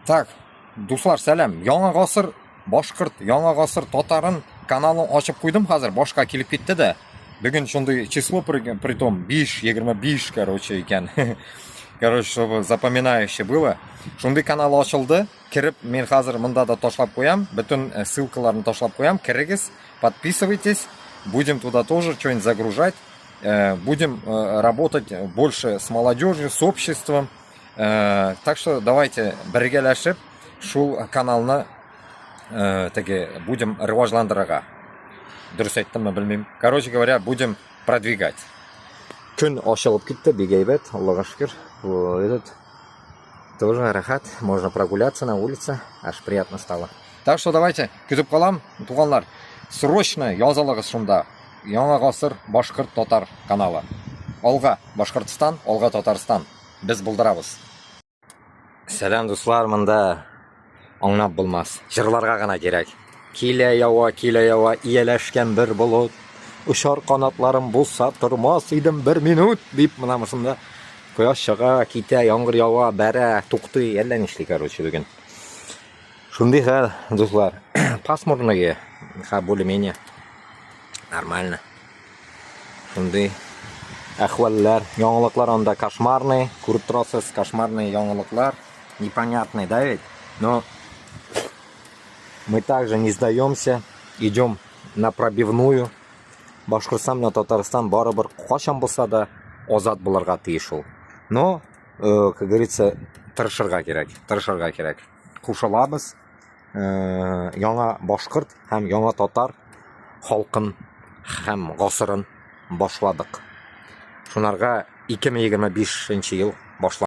Так, дуслар, сәлем. Яңа гасыр башкорт, яңа гасыр татарын каналын ачып куйдым хәзер, башка килеп китте дә. Бүген шундый число притом 5-25, короче, икән. Короче, чтобы запоминающе было. Шундый канал ачылды. Кирип, мен хәзер монда да ташлап куям. Bütün ссылкаларны ташлап куям. Кирегез, подписывайтесь. Будем туда тоже что-нибудь загружать. Будем работать больше с молодежью, с обществом. Так что давайте бергәләшеп шул каналны будем рыважландырырга. Дөрес әйттемме, белмим. Короче говоря, будем продвигать. Көн ачылып китте, бик әйбәт, Аллага шөкер. Этот тоже рахат, можно прогуляться на улице, аж приятно стало. Так что давайте, көтеп калам, туганнар. Срочно язалыгыз шунда. Яңа гасыр башкорт татар каналы. Алга Башкортстан, алга Татарстан. Без булдырабыз. Сәлам дуслар, монда аңлап булмас. Җырларга гына кирәк. Килә ява, ияләшкән бер болыт. Ушар канатларым булса тормас идем бер минут, дип менә монда кояш чыга, китә, яңгыр ява, бәрә, туктый, әллә нишли, короче, бүген. Шундый хәл, дуслар. Пасмурный, более-менее нормально. Шундый әхваллар, яңалыклар анда кошмарный, күреп торасыз, кошмарный яңалыклар. Непонятный, да ведь? Но мы также не сдаемся, идем на пробивную. Башкортстан менән Татарстан барыбер качан булса да азат булырга тиеш ул. Но, как говорится, тырышырга кирәк. Кушылабыз. Яңа башкорт һәм яңа татар халкын һәм гасырын башладык. Шунарга 2025 ел башладык.